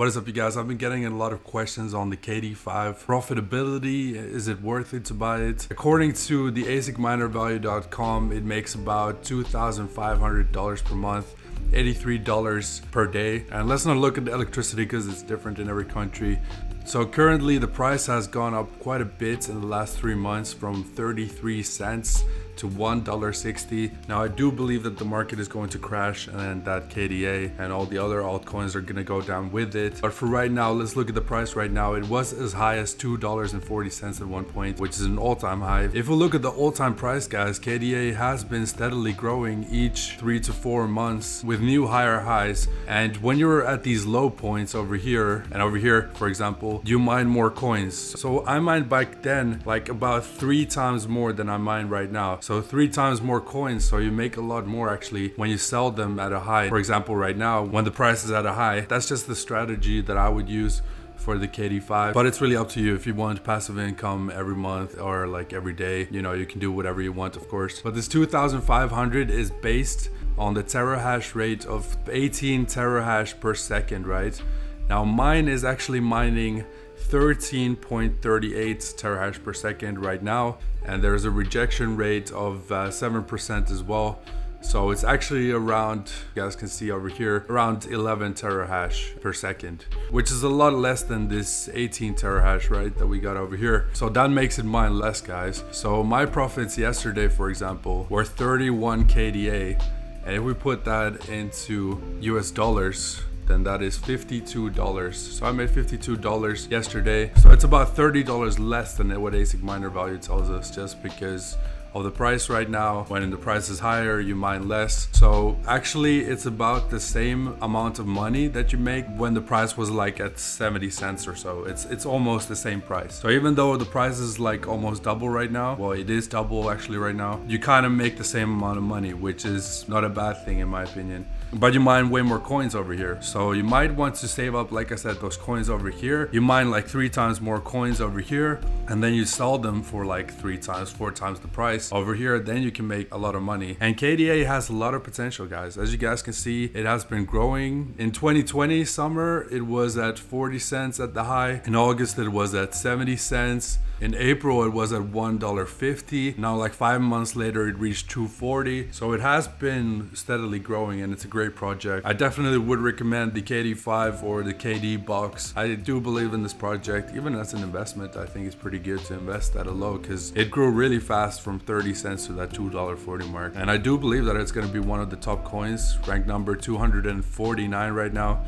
What is up, you guys? I've been getting a lot of questions on the KD-5 profitability. Is it worth it to buy it? According to the asicminervalue.com, it makes about $2,500 per month, $83 per day. And let's not look at the electricity because it's different in every country. So currently the price has gone up quite a bit in the last 3 months, from 33 cents to $1.60. Now I do believe that the market is going to crash and that KDA and all the other altcoins are going to go down with it. But for right now, let's look at the price right now. It was as high as $2.40 at one point, which is an all-time high. If we look at the all-time price, guys, KDA has been steadily growing each 3 to 4 months with new higher highs. And when you're at these low points over here and over here, for example, you mine more coins. So I mined back then like about 3 times more than I mine right now. So 3 times more coins, so you make a lot more actually when you sell them at a high. For example, right now when the price is at a high, that's just the strategy that I would use for the KD-5. But it's really up to you. If you want passive income every month or like every day, you know, you can do whatever you want, of course. But this 2,500 is based on the terahash rate of 18 terahash per second, right? Now mine is actually mining 13.38 terahash per second right now, and there's a rejection rate of 7% as well. So it's actually around, you guys can see over here, around 11 terahash per second, which is a lot less than this 18 terahash, right, that we got over here. So that makes it mine less, guys. So my profits yesterday, for example, were 31 KDA, and if we put that into US dollars, then that is $52. So I made $52 yesterday. So it's about $30 less than what asic miner value tells us, just because of the price right now. When the price is higher, you mine less. So actually it's about the same amount of money that you make when the price was like at 70 cents or so. It's almost the same price. So even though the price is like almost double right now, well, it is double actually right now, you kind of make the same amount of money, which is not a bad thing in my opinion. But you mine way more coins over here. So you might want to save up, like I said, those coins over here. You mine like 3 times more coins over here, and then you sell them for like 3 times, 4 times the price over here. Then you can make a lot of money. And KDA has a lot of potential, guys. As you guys can see, it has been growing. In 2020 summer, it was at 40 cents at the high. In August, it was at 70 cents. In April, it was at $1.50. Now, like 5 months later, it reached $2.40. So it has been steadily growing, and it's a great project. I definitely would recommend the KD-5 or the KD box. I do believe in this project. Even as an investment, I think it's pretty good to invest at a low, because it grew really fast from 30 cents to that $2.40 mark. And I do believe that it's going to be one of the top coins, ranked number 249 right now.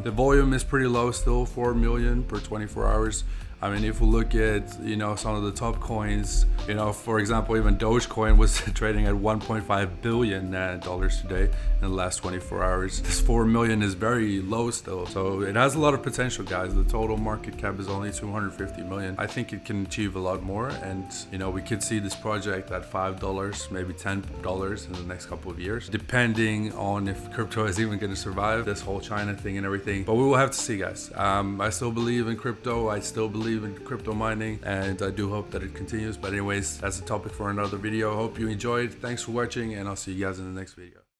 The volume is pretty low still, 4 million per 24 hours. I mean, if we look at, you know, some of the top coins, you know, for example, even Dogecoin was trading at $1.5 billion today in the last 24 hours. This 4 million is very low still. So it has a lot of potential, guys. The total market cap is only 250 million. I think it can achieve a lot more. And, you know, we could see this project at $5, maybe $10 in the next couple of years, depending on if crypto is even going to survive this whole China thing and everything. But we will have to see, guys. I still believe in crypto. I still believe in crypto mining, and I do hope that it continues. But anyways, that's a topic for another video. Hope you enjoyed. Thanks for watching, and I'll see you guys in the next video.